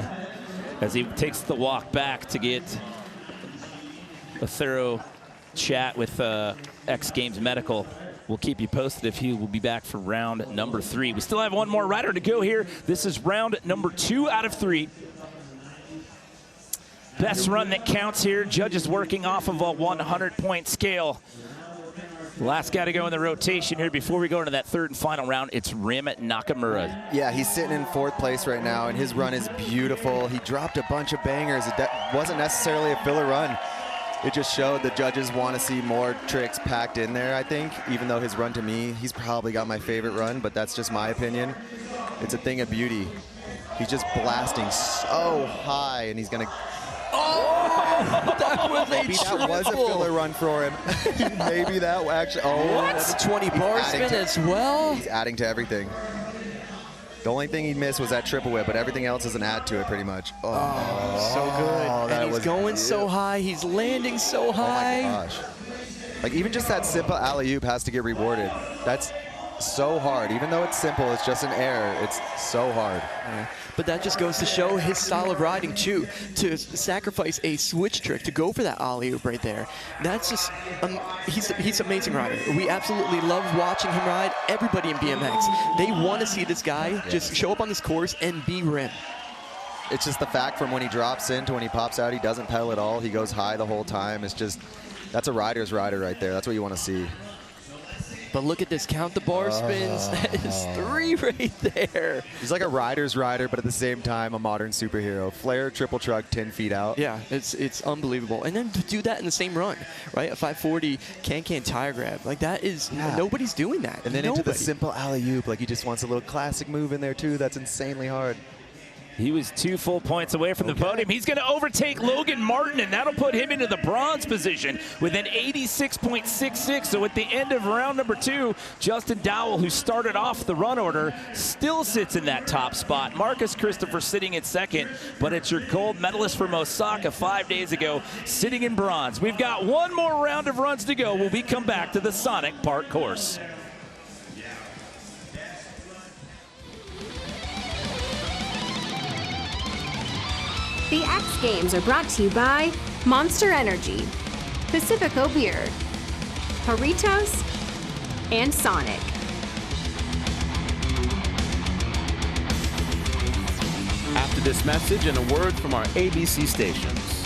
as he takes the walk back to get a thorough chat with X Games Medical. We'll keep you posted if he will be back for round number 3. We still have one more rider to go here. This is round number 2 out of 3. Best run that counts here. Judges working off of a 100-point scale. Last guy to go in the rotation here before we go into that third and final round, it's Rim Nakamura. Yeah, he's sitting in 4th place right now, and his run is beautiful. He dropped a bunch of bangers. It wasn't necessarily a filler run. It just showed the judges want to see more tricks packed in there, I think, even though his run to me, he's probably got my favorite run, but that's just my opinion. It's a thing of beauty. He's just blasting so high, and he's going to... Oh, that was Maybe that was a filler run for him. Maybe that actually. Oh, that's a 20 bar spin as well. He's adding to everything. The only thing he missed was that triple whip, but everything else is an add to it pretty much. Oh, so good. And he's going so high. He's landing so high. Oh my gosh. Like, even just that simple alley-oop has to get rewarded. That's so hard. Even though it's simple, it's just an error. It's so hard. Yeah. But that just goes to show his style of riding too, to sacrifice a switch trick to go for that alley-oop right there. That's just, he's an amazing rider. We absolutely love watching him ride. Everybody in BMX, they want to see this guy just show up on this course and be Rim. It's just the fact from when he drops in to when he pops out, he doesn't pedal at all. He goes high the whole time. It's just, that's a rider's rider right there. That's what you want to see. But look at this, count the bar spins. That is 3 right there. He's like a rider's rider, but at the same time, a modern superhero. Flare, triple truck, 10 feet out. Yeah, it's unbelievable. And then to do that in the same run, right? A 540 can tire grab. Like, that is, nobody's doing that. And then into the simple alley-oop. Like, he just wants a little classic move in there, too. That's insanely hard. He was 2 full points away from the podium. He's going to overtake Logan Martin, and that'll put him into the bronze position with an 86.66. So at the end of round number 2, Justin Dowell, who started off the run order, still sits in that top spot. Marcus Christopher sitting in second, but it's your gold medalist from Osaka 5 days ago sitting in bronze. We've got one more round of runs to go when we come back to the Sonic Park course. The X Games are brought to you by Monster Energy, Pacifico Beer, Doritos, and Sonic. After this message and a word from our ABC stations.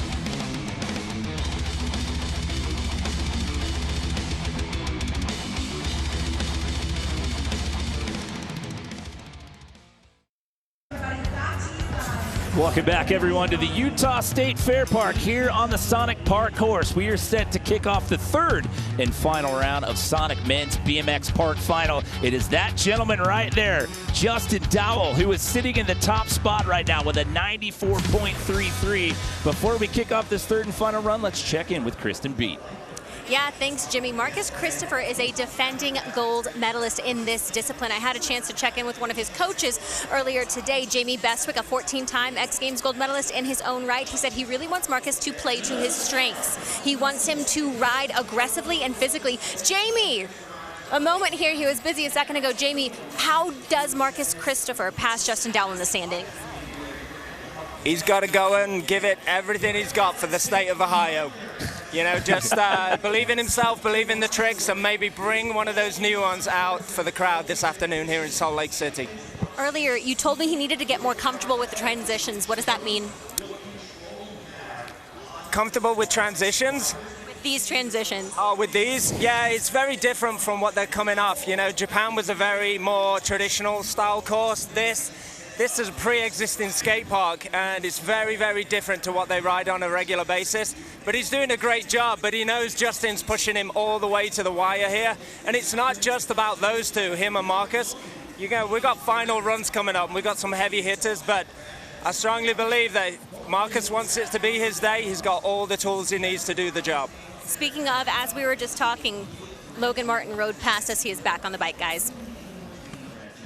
Welcome back, everyone, to the Utah State Fair Park here on the Sonic Park course. We are set to kick off the third and final round of Sonic Men's BMX Park Final. It is that gentleman right there, Justin Dowell, who is sitting in the top spot right now with a 94.33. Before we kick off this third and final run, let's check in with Kristen Beat. Yeah, thanks, Jimmy. Marcus Christopher is a defending gold medalist in this discipline. I had a chance to check in with one of his coaches earlier today, Jamie Bestwick, a 14-time X Games gold medalist in his own right. He said he really wants Marcus to play to his strengths. He wants him to ride aggressively and physically. Jamie, a moment here. He was busy a second ago. Jamie, how does Marcus Christopher pass Justin Dowell in the standings? He's got to go and give it everything he's got for the state of Ohio. You know, just believe in himself, believe in the tricks, and maybe bring one of those new ones out for the crowd this afternoon here in Salt Lake City. Earlier, you told me he needed to get more comfortable with the transitions. What does that mean? Comfortable with transitions? With these transitions. Oh, with these? Yeah, it's very different from what they're coming off. You know, Japan was a very more traditional style course. This is a pre-existing skate park, and it's very, very different to what they ride on a regular basis. But he's doing a great job, but he knows Justin's pushing him all the way to the wire here. And it's not just about those two, him and Marcus. We've got final runs coming up, and we've got some heavy hitters, but I strongly believe that Marcus wants it to be his day. He's got all the tools he needs to do the job. Speaking of, as we were just talking, Logan Martin rode past us. He is back on the bike, guys.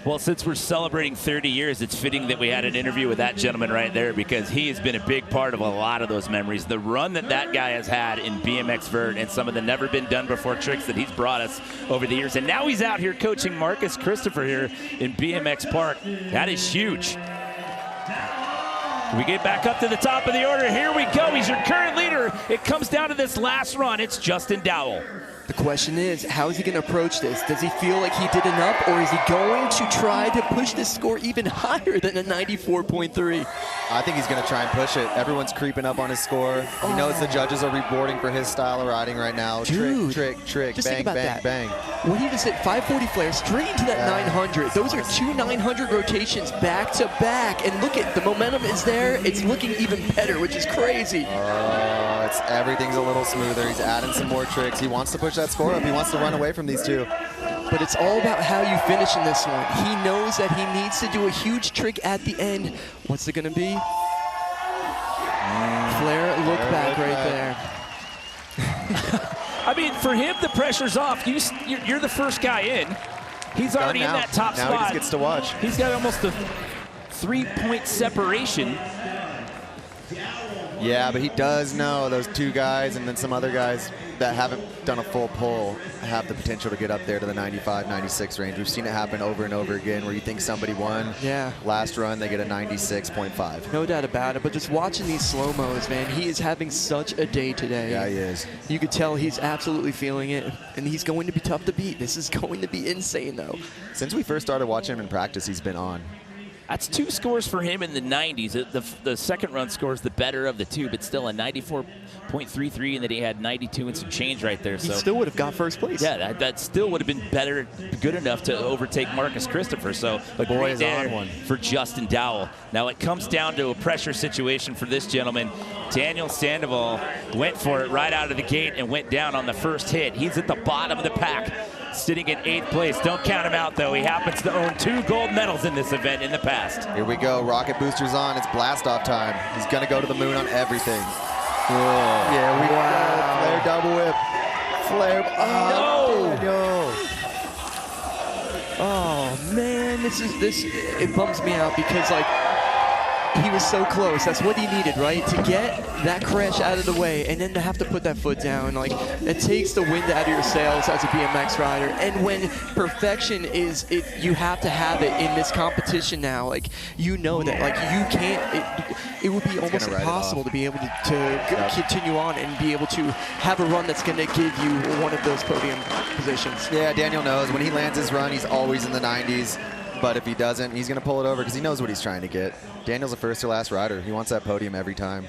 Well, since we're celebrating 30 years, it's fitting that we had an interview with that gentleman right there, because he has been a big part of a lot of those memories. The run that guy has had in BMX Vert and some of the never-been-done-before tricks that he's brought us over the years. And now he's out here coaching Marcus Christopher here in BMX Park. That is huge. We get back up to the top of the order. Here we go. He's your current leader. It comes down to this last run. It's Justin Dowell. The question is, how is he going to approach this? Does he feel like he did enough, or is he going to try to push this score even higher than a 94.3? I think he's going to try and push it. Everyone's creeping up on his score. He knows the judges are rewarding for his style of riding right now. Dude, trick, just bang, think about bang, that. bang. When he just hit 540 flare straight into that 900. Those are two 900 rotations back to back. And look at the momentum is there. It's looking even better, which is crazy. Everything's a little smoother. He's adding some more tricks. He wants to push that score up. He wants to run away from these two. But it's all about how you finish in this one. He knows that he needs to do a huge trick at the end. What's it going to be? Flare look back right there. I mean, for him, the pressure's off. You're the first guy in. He's already in that top spot. Now he just gets to watch. He's got almost a 3-point separation. Yeah, but he does know those two guys and then some other guys that haven't done a full pull have the potential to get up there to the 95, 96 range. We've seen it happen over and over again where you think somebody won. Yeah. Last run, they get a 96.5. No doubt about it, but just watching these slow-mos, man, he is having such a day today. Yeah, he is. You could tell he's absolutely feeling it, and he's going to be tough to beat. This is going to be insane, though. Since we first started watching him in practice, he's been on. That's 2 scores for him in the 90s. The second run score is the better of the two, but still a 94.33, and then he had 92 and some change right there. He so still would have got first place. Yeah, that still would have been better, good enough to overtake Marcus Christopher. So a great day for Justin Dowell. Now it comes down to a pressure situation for this gentleman. Daniel Sandoval went for it right out of the gate and went down on the first hit. He's at the bottom of the pack, sitting in 8th place. Don't count him out, though. He happens to own 2 gold medals in this event in the past. Here we go. Rocket boosters on. It's blast off time. He's going to go to the moon on everything. Yeah, we go. Flare double whip. Flare. Oh, no. Oh, man. It bums me out because, like, he was so close. That's what he needed, right? To get that crash out of the way and then to have to put that foot down. Like, it takes the wind out of your sails as a BMX rider. And when perfection is, you have to have it in this competition now. Like, you know that, like, you can't, it would be almost impossible to be able to continue on and be able to have a run that's going to give you one of those podium positions. Yeah, Daniel knows when he lands his run, he's always in the 90s. But if he doesn't, he's going to pull it over because he knows what he's trying to get. Daniel's a first or last rider. He wants that podium every time.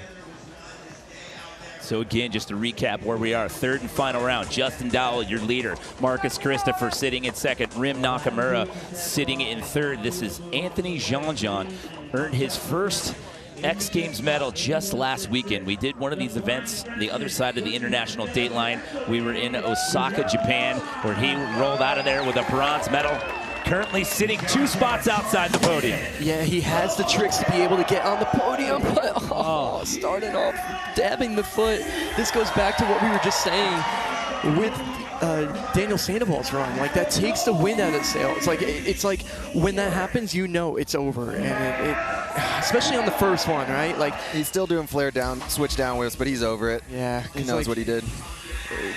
So again, just to recap where we are, third and final round. Justin Dowell, your leader. Marcus Christopher sitting in second. Rim Nakamura sitting in third. This is Anthony Jean-Jean. Earned his first X Games medal just last weekend. We did one of these events on the other side of the international date line. We were in Osaka, Japan, where he rolled out of there with a bronze medal. Currently sitting 2 spots outside the podium. Yeah, he has the tricks to be able to get on the podium, but started off dabbing the foot. This goes back to what we were just saying with Daniel Sandoval's run. Like, that takes the wind out of the sail. It's like when that happens, you know it's over, and it especially on the first one, right? Like, he's still doing flare down, switch down whips, but he's over it. Yeah, he knows what he did.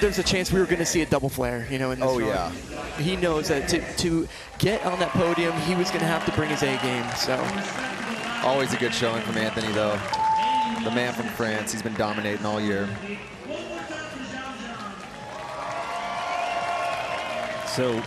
There's a chance we were going to see a double flare, you know, in this run. Yeah. He knows that to get on that podium, he was going to have to bring his A game, so. Always a good showing from Anthony, though. The man from France, he's been dominating all year. So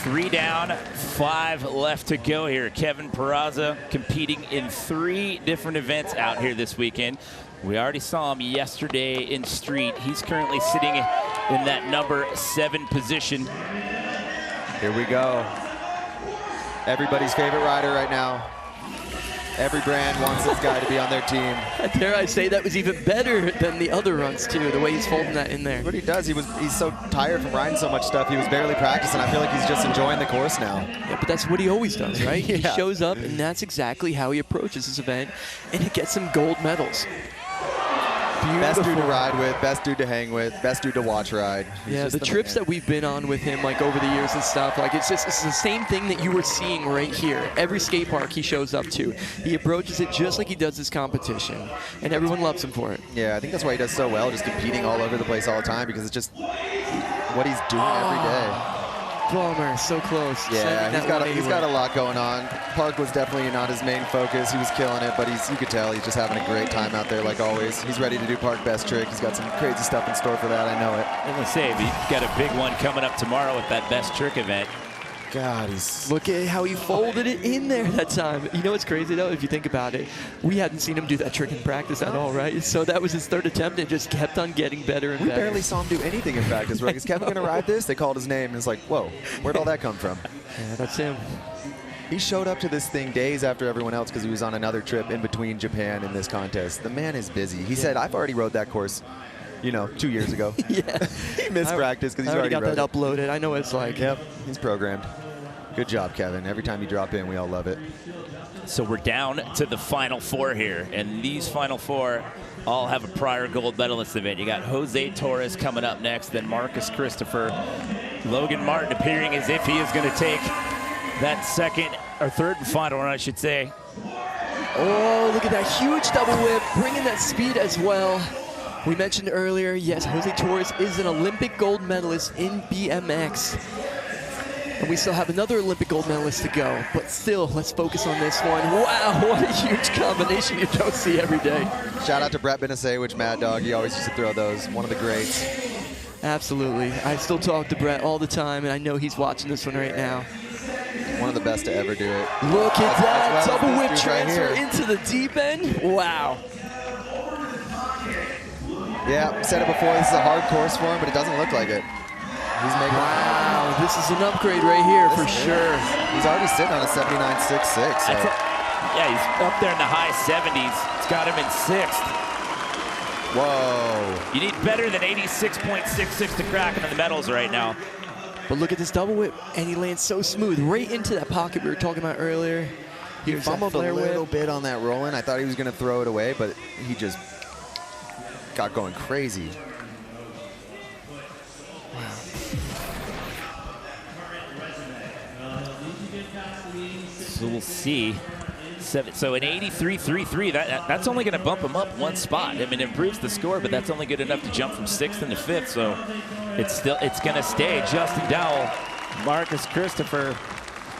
3 down, 5 left to go here. Kevin Peraza competing in 3 different events out here this weekend. We already saw him yesterday in street. He's currently sitting in that number 7 position. Here we go. Everybody's favorite rider right now. Every brand wants this guy to be on their team. Dare I say that was even better than the other runs too, the way he's folding that in there. What he does, he's so tired from riding so much stuff, he was barely practicing. I feel like he's just enjoying the course now. Yeah, but that's what he always does, right? Yeah. He shows up, and that's exactly how he approaches this event, and he gets some gold medals. Beautiful. Best dude to ride with, best dude to hang with, best dude to watch ride. Yeah, the trips that we've been on with him, like over the years and stuff, like it's the same thing that you were seeing right here. Every skate park he shows up to, he approaches it just like he does his competition, and everyone loves him for it. Yeah, I think that's why he does so well, just competing all over the place all the time, because it's just what he's doing every day. Bummer, so close. Yeah, he's got a lot going on. Park was definitely not his main focus. He was killing it, but you could tell he's just having a great time out there like always. He's ready to do Park best trick. He's got some crazy stuff in store for that, I know it. I'm going to say, he's got a big one coming up tomorrow with that best trick event. God, look at how he folded it in there that time. You know what's crazy though, if you think about it, we hadn't seen him do that trick in practice at all, right? So that was his 3rd attempt, and it just kept on getting better and better. We barely saw him do anything in practice, right? Is Kevin going to ride this? They called his name, and it's like, whoa, where'd all that come from? Yeah, that's him. He showed up to this thing days after everyone else because he was on another trip in between Japan and this contest. The man is busy. He said, I've already rode that course, 2 years ago. Yeah. He missed practice because he's already got that uploaded. I know what it's like. Yep, he's programmed. Good job, Kevin. Every time you drop in, we all love it. So we're down to the final 4 here, and these final 4 all have a prior gold medalist event. You got Jose Torres coming up next, then Marcus Christopher. Logan Martin appearing as if he is going to take that 2nd or 3rd and final run, I should say. Oh, look at that huge double whip, bringing that speed as well. We mentioned earlier, yes, Jose Torres is an Olympic gold medalist in BMX. And we still have another Olympic gold medalist to go. But still, let's focus on this one. Wow, what a huge combination you don't see every day. Shout out to Brett Benasewicz, Mad Dog. He always used to throw those. One of the greats. Absolutely. I still talk to Brett all the time, and I know he's watching this one right now. One of the best to ever do it. Look at that double whip transfer into the deep end. Wow. Yeah, said it before, this is a hard course for him, but it doesn't look like it. He's making wow, this is an upgrade right here for sure. He's already sitting on a 79.66. So. Yeah, he's up there in the high 70s. It's got him in 6th. Whoa. You need better than 86.66 to crack into the medals right now. But look at this double whip, and he lands so smooth right into that pocket we were talking about earlier. He fumbled a little bit on that rolling. I thought he was going to throw it away, but he just got going crazy. So we'll see. So an 83.33, that's only going to bump him up 1 spot. I mean, it improves the score, but that's only good enough to jump from 6th into 5th. So it's going to stay Justin Dowell, Marcus Christopher,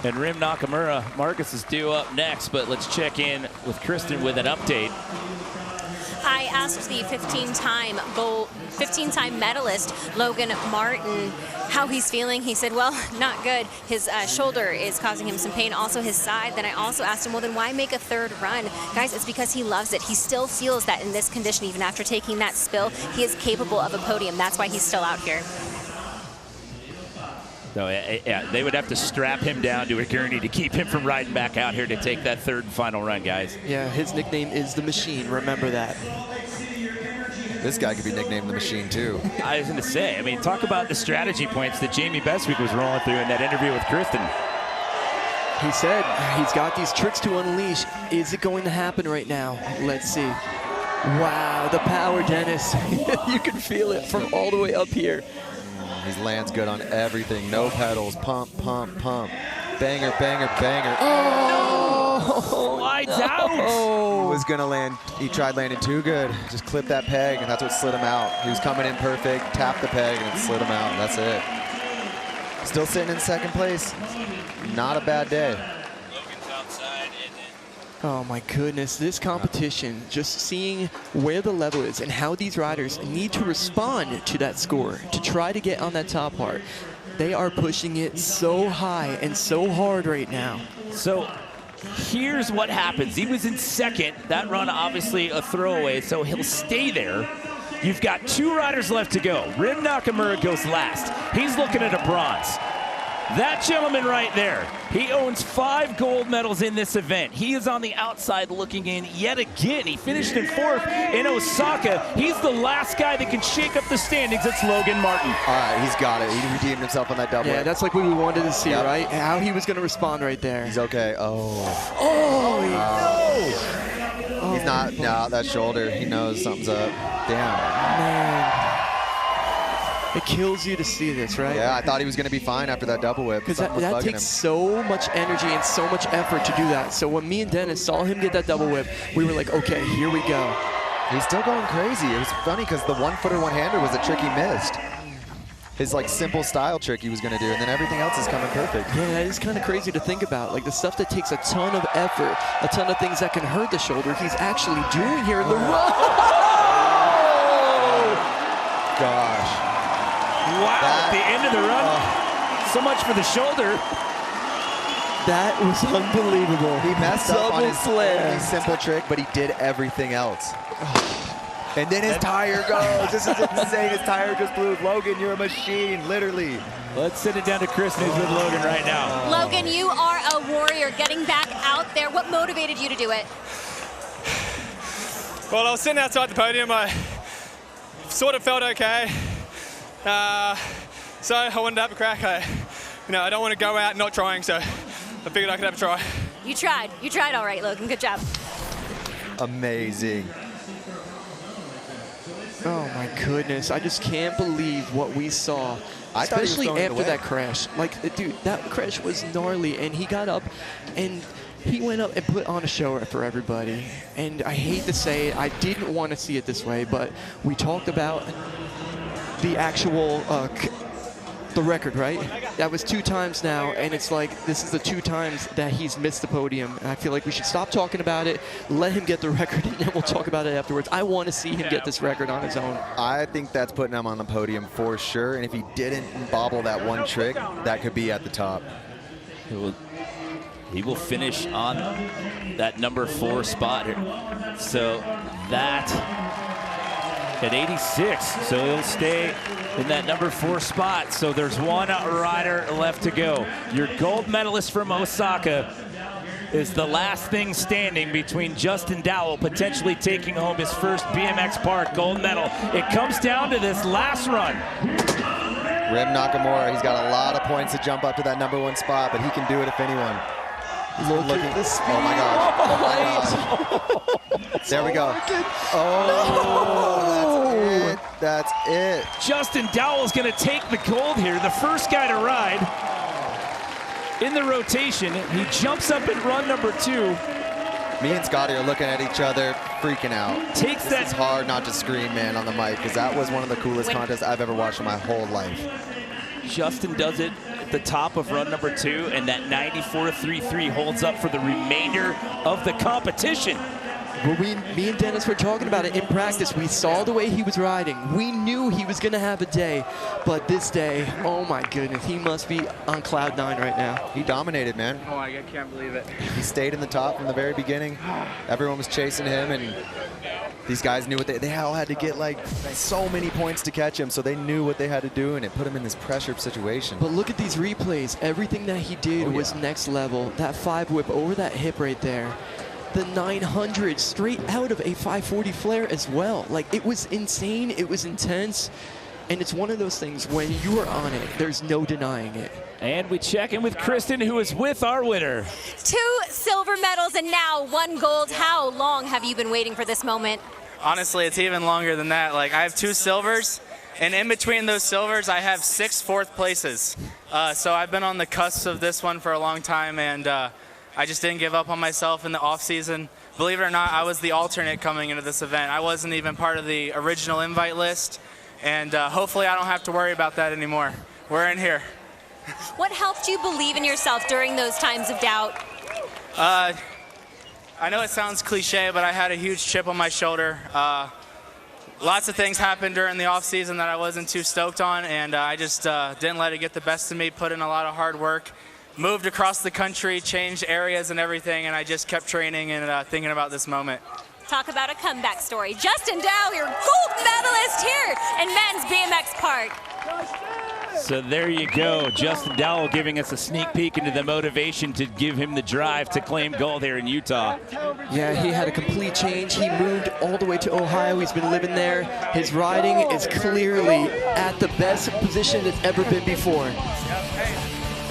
and Rim Nakamura. Marcus is due up next, but let's check in with Kristen with an update. I asked the 15-time medalist Logan Martin how he's feeling. He said, well, not good. His shoulder is causing him some pain, also his side. Then I also asked him, well, then why make a 3rd run? Guys, it's because he loves it. He still feels that in this condition, even after taking that spill, he is capable of a podium. That's why he's still out here. So yeah, they would have to strap him down to a gurney to keep him from riding back out here to take that third and final run, guys. Yeah, his nickname is the Machine. Remember that. This guy could be nicknamed the Machine too. I was going to say, I mean, talk about the strategy points that Jamie Bestwick was rolling through in that interview with Kristen. He said he's got these tricks to unleash. Is it going to happen right now? Let's see. Wow, the power, Dennis. You can feel it from all the way up here. He lands good on everything. No pedals. Pump, pump, pump. Banger, banger, banger. Oh! Slides out! He was going to land. He tried landing too good. Just clipped that peg, and that's what slid him out. He was coming in perfect, tapped the peg, and it slid him out. That's it. Still sitting in second place. Not a bad day. Logan's outside. Oh my goodness, this competition, just seeing where the level is and how these riders need to respond to that score to try to get on that top part. They are pushing it so high and so hard right now. So here's what happens. He was in second. That run obviously a throwaway, so he'll stay there. You've got 2 riders left to go. Rim Nakamura goes last. He's looking at a bronze. That gentleman right there, he owns 5 gold medals in this event. He is on the outside looking in yet again. He finished in 4th in Osaka. He's the last guy that can shake up the standings. It's Logan Martin. All right, he's got it. He redeemed himself on that double. Yeah, that's like what we wanted to see, right? How he was going to respond right there. He's okay. Oh. Oh, no. He's not. No, that shoulder. He knows something's up. Damn. Man. It kills you to see this, right? Yeah, I thought he was going to be fine after that double whip. Because that takes so much energy and so much effort to do that. So when me and Dennis saw him get that double whip, we were like, okay, here we go. He's still going crazy. It was funny because the one-footer, one-hander was a trick he missed. His like simple style trick he was going to do, and then everything else is coming perfect. Yeah, that is kind of crazy to think about. Like the stuff that takes a ton of effort, a ton of things that can hurt the shoulder, he's actually doing here in the run. Gosh. Wow, at the end of the run, so much for the shoulder. That was unbelievable. He messed up on his only simple trick, but he did everything else. And then his tire goes. This is insane. His tire just blew. Logan, you're a machine, literally. Let's send it down to Chris, who's with Logan right now. Logan, you are a warrior getting back out there. What motivated you to do it? Well, I was sitting outside the podium. I sort of felt okay. So I wanted to have a crack. I don't want to go out not trying, so I figured I could have a try. You tried. You tried all right, Logan. Good job. Amazing. Oh my goodness, I just can't believe what we saw, especially after that crash. Like, dude, that crash was gnarly, and he got up and he went up and put on a show for everybody. And I hate to say it, I didn't want to see it this way, but we talked about the actual the record, right? That was 2 times now, and it's like this is the 2 times that he's missed the podium. And I feel like we should stop talking about it, let him get the record, and then we'll talk about it afterwards. I want to see him get this record on his own. I think that's putting him on the podium for sure, and if he didn't bobble that one trick, that could be at the top. He will finish on that number 4 spot here. So that at 86, so he'll stay in that number 4 spot. So there's 1 rider left to go. Your gold medalist from Osaka is the last thing standing between Justin Dowell potentially taking home his first BMX Park gold medal. It comes down to this last run. Rim Nakamura, he's got a lot of points to jump up to that number 1 spot, but he can do it if anyone. Look at the speed. Oh my gosh. Oh my gosh. There we go. Oh, that's it. Justin Dowell's going to take the gold here. The first guy to ride in the rotation. He jumps up in run number 2. Me and Scotty are looking at each other, freaking out. It's hard not to scream, man, on the mic, because that was one of the coolest contests I've ever watched in my whole life. Justin does it at the top of run number 2, and that 94.33 holds up for the remainder of the competition. Well, me and Dennis were talking about it in practice. We saw the way he was riding. We knew he was going to have a day, but this day, oh my goodness, he must be on cloud 9 right now. He dominated, man. Oh, I can't believe it. He stayed in the top from the very beginning. Everyone was chasing him, and These guys knew what they all had to get like so many points to catch him, so they knew what they had to do, and it put him in this pressure situation. But look at these replays. Everything that he did was next level. That 5-whip over that hip right there. The 900 straight out of a 540 flare as well. Like, it was insane, it was intense, and it's one of those things when you are on it, there's no denying it. And we check in with Kristen, who is with our winner. 2 silver medals and now 1 gold. How long have you been waiting for this moment? Honestly, it's even longer than that. Like, I have 2 silvers, and in between those silvers, I have 6 fourth places. So I've been on the cusp of this one for a long time, and I just didn't give up on myself in the off season. Believe it or not, I was the alternate coming into this event. I wasn't even part of the original invite list, and hopefully I don't have to worry about that anymore. We're in here. What helped you believe in yourself during those times of doubt? I know it sounds cliche, but I had a huge chip on my shoulder. Lots of things happened during the off season that I wasn't too stoked on, and I just didn't let it get the best of me, put in a lot of hard work, moved across the country, changed areas and everything, and I just kept training and thinking about this moment. Talk about a comeback story. Justin Dow, your gold medalist here in men's BMX park. So there you go. Justin Dowell giving us a sneak peek into the motivation to give him the drive to claim gold here in Utah. Yeah, he had a complete change. He moved all the way to Ohio. He's been living there. His riding is clearly at the best position it's ever been before.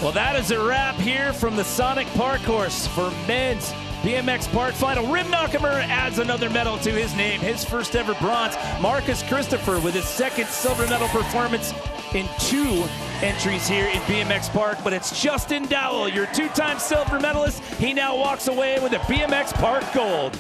Well, that is a wrap here from the Sonic Park course for men's BMX Park Final. Rim Nakamura adds another medal to his name, his first ever bronze. Marcus Christopher with his second silver medal performance in 2 entries here in BMX Park, but it's Justin Dowell, your 2-time silver medalist. He now walks away with a BMX Park gold.